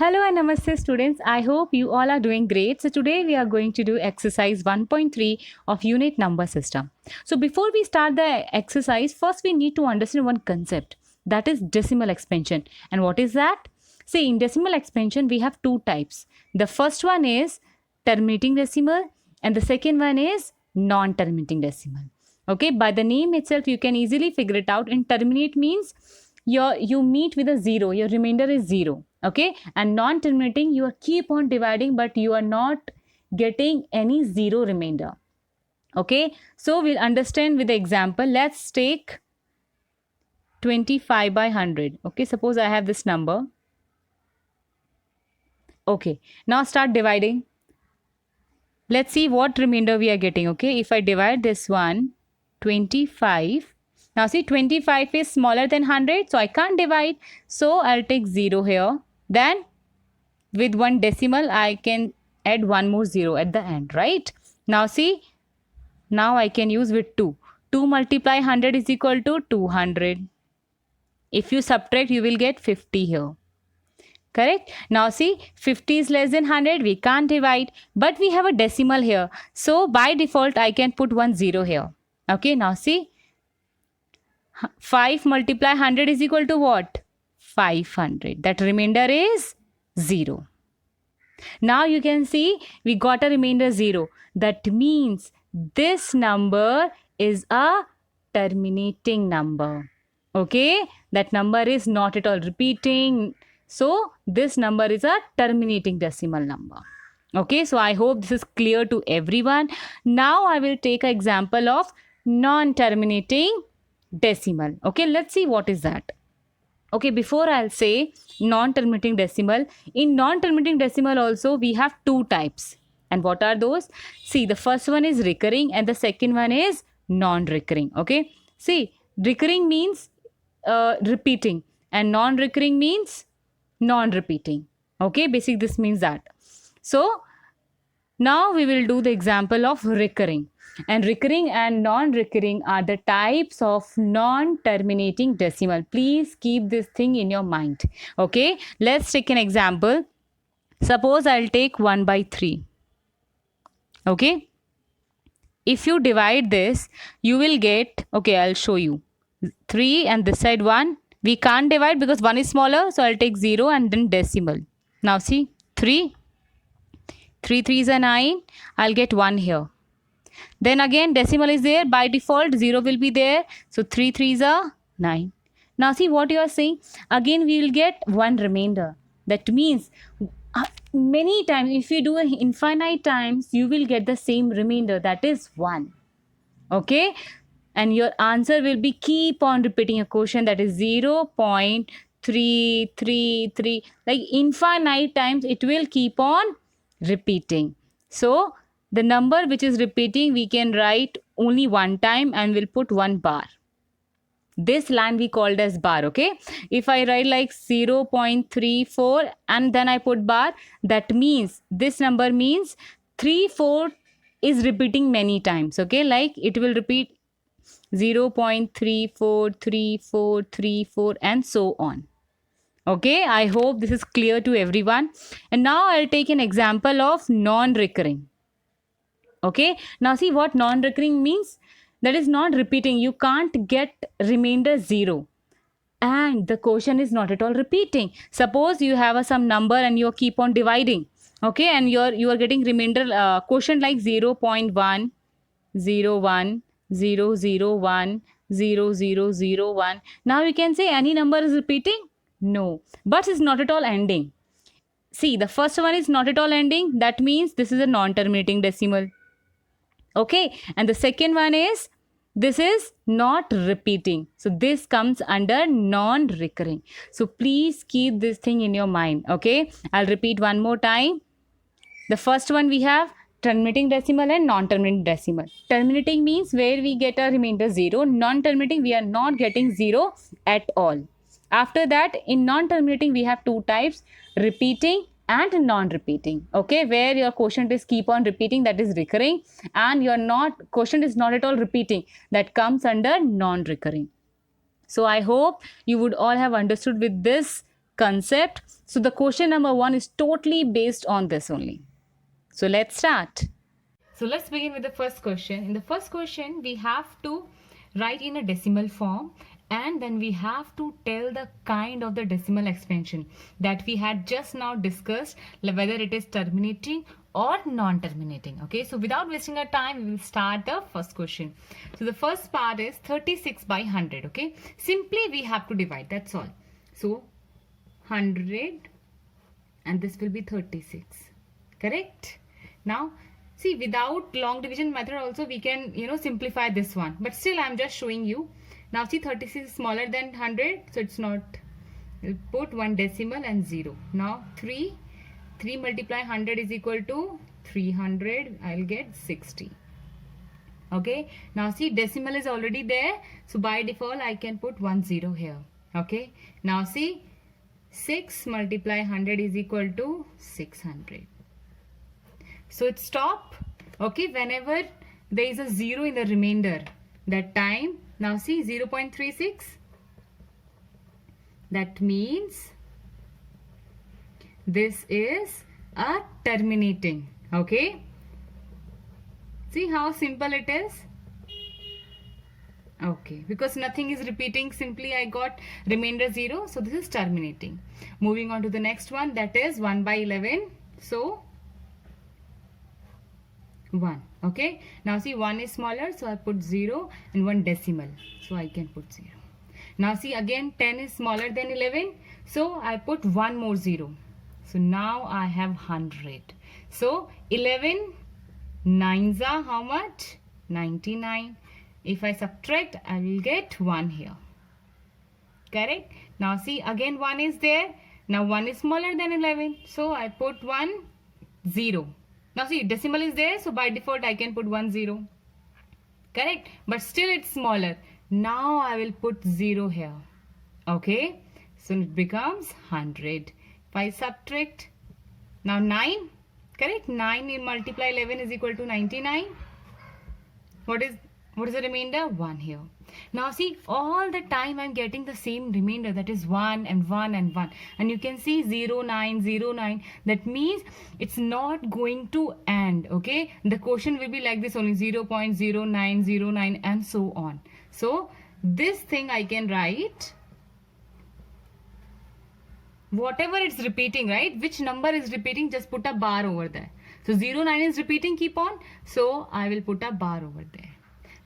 Hello and namaste students. I hope you all are doing great. So today we are going to do exercise 1.3 of unit number system. So before we start the exercise, first we need to understand one concept, that is decimal expansion. And what is that? See, in decimal expansion we have two types. The first one is terminating decimal and the second one is non-terminating decimal. Okay, by the name itself you can easily figure it out. In terminate means you meet with a zero, your remainder is zero. Okay, and non-terminating, you are keep on dividing but you are not getting any zero remainder. Okay, so we'll understand with the example. Let's take 25 by 100. Okay, suppose I have this number. Okay, now start dividing. Let's see what remainder we are getting. Okay, if I divide this one 25, now see 25 is smaller than 100, so I can't divide, so I'll take 0 here. Then with one decimal I can add one more 0 at the end, right? Now see, now I can use with 2. 2 multiply 100 is equal to 200. If you subtract, you will get 50 here. Correct? Now see, 50 is less than 100, we can't divide, but we have a decimal here. So by default, I can put one 0 here. Okay, now see, 5 multiply 100 is equal to what? 500. That remainder is 0. Now you can see we got a remainder 0. That means this number is a terminating number. Okay, that number is not at all repeating. So this number is a terminating decimal number. Okay, so I hope this is clear to everyone. Now I will take an example of non-terminating decimal. Okay, let's see what is that. Okay, before I'll say non-terminating decimal, in non-terminating decimal also we have two types. And what are those? See, the first one is recurring and the second one is non-recurring. Okay, see, recurring means repeating and non-recurring means non-repeating. Okay, basically this means that. So now we will do the example of recurring. And recurring and non-recurring are the types of non-terminating decimal. Please keep this thing in your mind. Okay, let's take an example. Suppose I'll take 1 by 3. Okay, if you divide this, you will get, okay, I'll show you 3 and this side 1. We can't divide because 1 is smaller, so I'll take 0 and then decimal. Now see, 3 3s are 9. I'll get 1 here. Then again decimal is there. By default 0 will be there. So 3s are 9. Now see what you are saying. Again we will get one remainder. That means many times, if you do infinite times, you will get the same remainder, that is 1. Okay, and your answer will be keep on repeating a quotient, that is 0.333, like infinite times it will keep on repeating. So the number which is repeating we can write only one time and we'll put one bar. This line we called as bar. Okay, if I write like 0.34 and then I put bar, that means this number means 3/4 is repeating many times. Okay, like it will repeat 0.343434 and so on. Okay, I hope this is clear to everyone. And now I'll take an example of non-recurring. Okay, now see what non-recurring means. That is not repeating. You can't get remainder 0 and the quotient is not at all repeating. Suppose you have some number and you keep on dividing. Okay, and you are getting remainder quotient like 0.1 0 1 0 0 1 0 0 0 1. Now you can say any number is repeating? No, but it's not at all ending. See, the first one is not at all ending. That means this is a non-terminating decimal. Okay, and the second one is this is not repeating. So this comes under non-recurring. So please keep this thing in your mind. Okay, I'll repeat one more time. The first one we have terminating decimal and non-terminating decimal. Terminating means where we get a remainder 0. Non-terminating, we are not getting 0 at all. After that, in non-terminating we have two types, repeating and non-repeating. Okay, where your quotient is keep on repeating, that is recurring, and your quotient is not at all repeating, that comes under non-recurring. So I hope you would all have understood with this concept. So the question number 1 is totally based on this only. So let's start. So let's begin with the first question. In the first question, we have to write in a decimal form, and then we have to tell the kind of the decimal expansion that we had just now discussed, whether it is terminating or non-terminating. Okay, so without wasting our time, we will start the first question. So the first part is 36 by 100. Okay, simply we have to divide, that's all. So 100 and this will be 36, correct? Now see, without long division method also we can simplify this one, but still I am just showing you. Now see, 36 is smaller than 100, so it's not. We'll put one decimal and 0. Now 3 multiply 100 is equal to 300. I'll get 60. Okay, now see, decimal is already there, so by default I can put 10 here. Okay, now see, 6 multiply 100 is equal to 600. So it stop. Okay, whenever there is a 0 in the remainder, that time. Now see, 0.36. That means this is a terminating. Okay, see how simple it is. Okay, because nothing is repeating, simply I got remainder 0, so this is terminating. Moving on to the next one, that is 1 by 11. So 1. Okay, now see, 1 is smaller, so I put 0 and 1 decimal, so I can put 0. Now see, again 10 is smaller than 11, so I put 1 more 0. So now I have 100. So 11 nines are how much? 99. If I subtract, I will get 1 here. Correct? Now see, again 1 is there. Now 1 is smaller than 11, so I put 1 0. Now see, decimal is there, so by default I can put 1 0. Correct? But still it's smaller. Now I will put 0 here. Okay? So it becomes 100. If I subtract, now 9. Correct? 9 in multiply 11 is equal to 99. What is the remainder? 1 here. Now see, all the time I'm getting the same remainder, that is 1 and 1 and 1. And you can see 0, 9, 0, 9. That means it's not going to end. Okay, the quotient will be like this only, 0.0909 and so on. So this thing I can write whatever it's repeating, right? Which number is repeating, just put a bar over there. So 09 is repeating, keep on. So I will put a bar over there.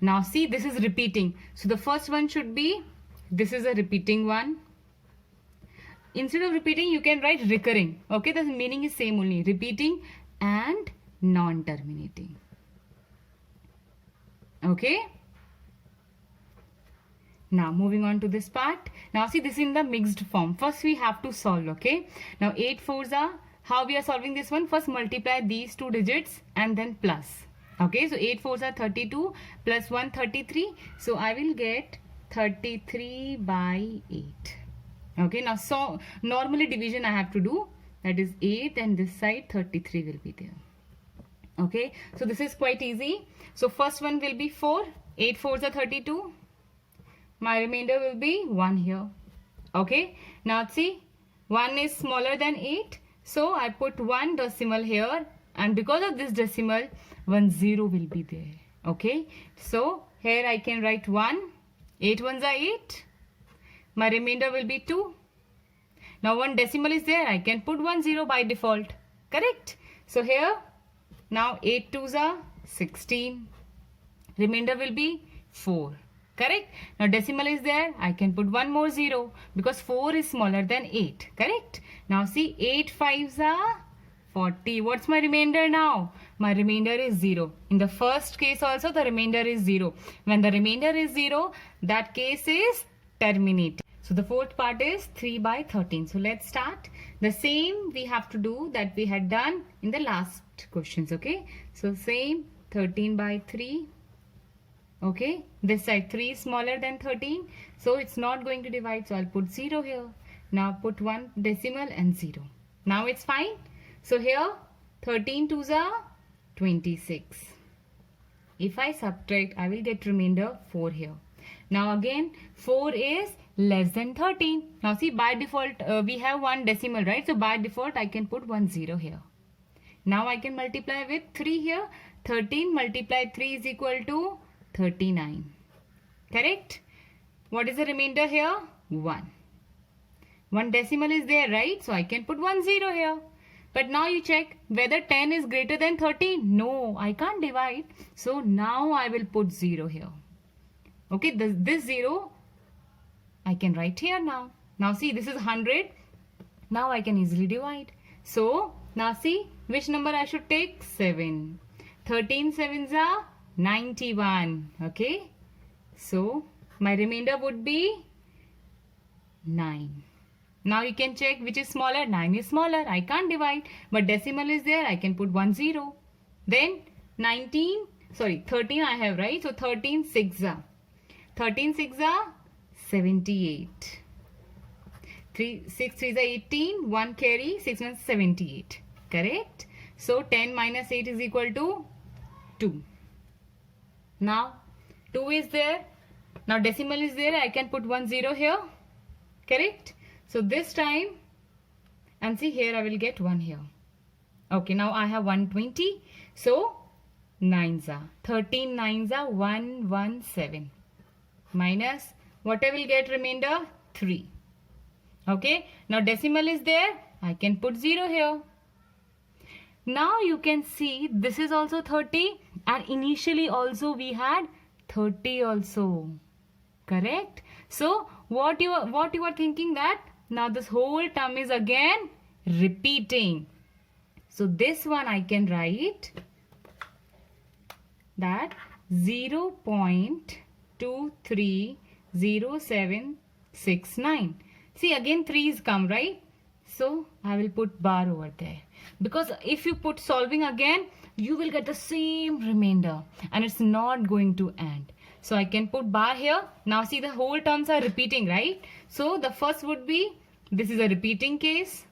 Now see, this is repeating. So the first one should be, this is a repeating one. Instead of repeating, you can write recurring. Okay, the meaning is same only, repeating and non-terminating. Okay. Now moving on to this part. Now see, this is in the mixed form. First we have to solve. Okay. Now 8 fours are, how we are solving this one? First multiply these two digits and then plus. Okay, so 8 fours are 32 plus 1 33. So I will get 33 by 8. Okay, now so normally division I have to do, that is 8 and this side 33 will be there. Okay, so this is quite easy. So first one will be 4. 8 fours are 32. My remainder will be 1 here. Okay, now see, 1 is smaller than 8. So I put 1 decimal here, and because of this decimal, 1 0 will be there. Okay, so here I can write 1. 8 ones are 8. My remainder will be 2. Now 1 decimal is there, I can put 1 0 by default. Correct? So here, now 8 twos are 16. Remainder will be 4. Correct? Now decimal is there, I can put 1 more 0 because 4 is smaller than 8. Correct? Now see, 8 fives are 40. What's my remainder now? My remainder is 0. In the first case also, the remainder is 0. When the remainder is 0, that case is terminated. So the fourth part is 3 by 13. So let's start. The same we have to do that we had done in the last questions. Okay. So same 13 by 3. Okay. This side 3 is smaller than 13. So it's not going to divide. So I'll put 0 here. Now put 1 decimal and 0. Now it's fine. So here 13 twos are 26. If I subtract, I will get remainder 4 here. Now again 4 is less than 13. Now see, by default we have one decimal, right? So by default I can put 1 0 here. Now I can multiply with 3 here. 13 multiplied 3 is equal to 39. Correct? What is the remainder here? 1. One decimal is there, right? So I can put 1 0 here. But now you check whether 10 is greater than 13. No, I can't divide. So now I will put 0 here. Okay, this 0 I can write here now. Now see, this is 100. Now I can easily divide. So now see, which number I should take? 7. 13 sevens are 91. Okay. So my remainder would be 9. Now you can check which is smaller. 9 is smaller. I can't divide. But decimal is there. I can put 1 0. Then 13 I have, right? So 13 6 are. 13 6 are 78. 6 3 is 18. 1 carry. 6 1 is 78. Correct? So 10 minus 8 is equal to 2. Now 2 is there. Now decimal is there. I can put 1 0 here. Correct? So this time, and see here I will get 1 here. Okay, now I have 120. So 9s are. 13 9s are 117. Minus what I will get remainder? 3. Okay, now decimal is there. I can put 0 here. Now you can see this is also 30, and initially also we had 30 also. Correct? So what you are thinking that now this whole term is again repeating. So this one I can write that 0.230769. See, again 3's come, right? So I will put bar over there, because if you put solving again, you will get the same remainder and it's not going to end. So I can put bar here. Now see, the whole terms are repeating, right? So the first would be, this is a repeating case.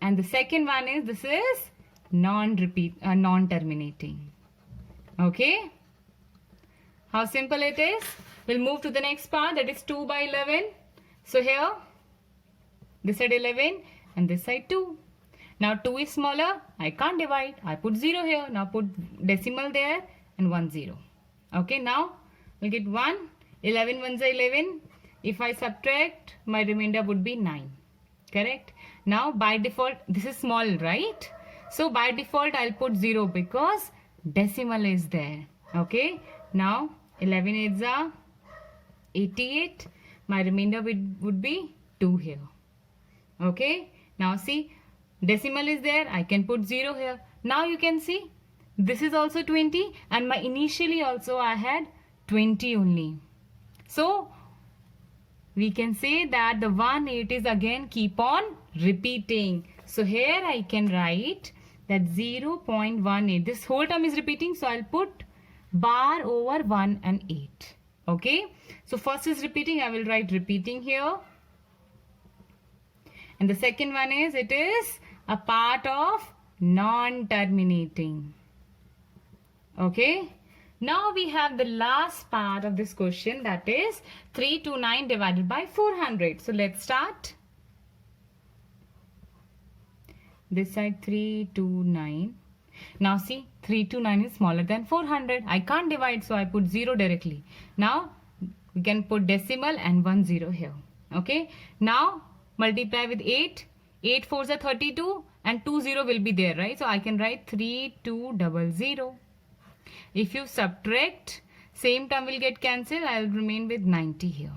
And the second one is, this is non-terminating. Okay? How simple it is. We'll move to the next part, that is 2 by 11. So here, this side 11 and this side 2. Now 2 is smaller. I can't divide. I put 0 here. Now put decimal there and 1 0. Okay, now we'll get 1. 11 ones are 11. If I subtract, my remainder would be 9. Correct? Now by default, this is small, right? So by default, I'll put 0 because decimal is there. Okay? Now 11 8s are 88. My remainder would be 2 here. Okay? Now see, decimal is there. I can put 0 here. Now you can see, this is also 20 and my initially also I had 20 only. So we can say that the 1/8 is again keep on repeating. So here I can write that 0.18. This whole term is repeating, so I'll put bar over 1 and 8. Okay. So first is repeating. I will write repeating here. And the second one is, it is a part of non-terminating. Okay. Now we have the last part of this question, that is 329 divided by 400. So let's start. This side 329. Now see, 329 is smaller than 400. I can't divide, so I put 0 directly. Now we can put decimal and 1 0 here. Okay. Now multiply with 8. 8 4s are 32 and 2 0 will be there, right? So I can write 3200. If you subtract, same term will get cancelled. I will remain with 90 here.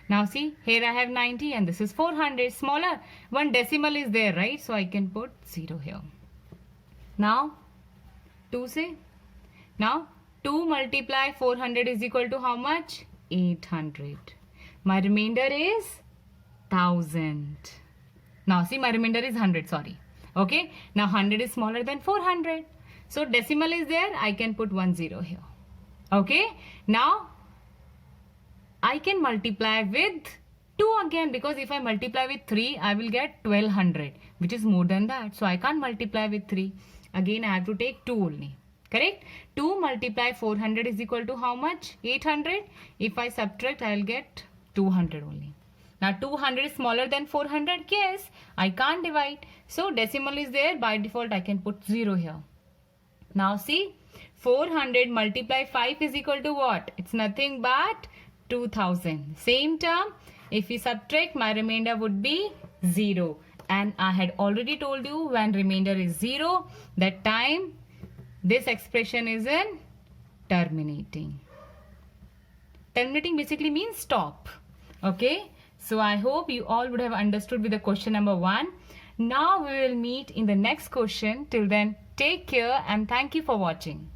Now see, here I have 90 and this is 400. Smaller. One decimal is there, right? So I can put 0 here. Now 2 say. Now 2 multiply 400 is equal to how much? 800. My remainder is 1000. Now see, my remainder is 100, sorry. Okay. Now 100 is smaller than 400. So decimal is there. I can put 1 0 here. Okay. Now I can multiply with 2 again, because if I multiply with 3, I will get 1200, which is more than that. So I can't multiply with 3. Again, I have to take 2 only. Correct? 2 multiply 400 is equal to how much? 800. If I subtract, I'll get 200 only. Now 200 is smaller than 400. Yes, I can't divide. So decimal is there. By default, I can put 0 here. Now see, 400 multiply 5 is equal to what? It's nothing but 2000. Same term. If we subtract, my remainder would be 0. And I had already told you when remainder is 0, that time this expression is in terminating. Terminating basically means stop. Okay. So I hope you all would have understood with the question number 1. Now we will meet in the next question. Till then, take care and thank you for watching.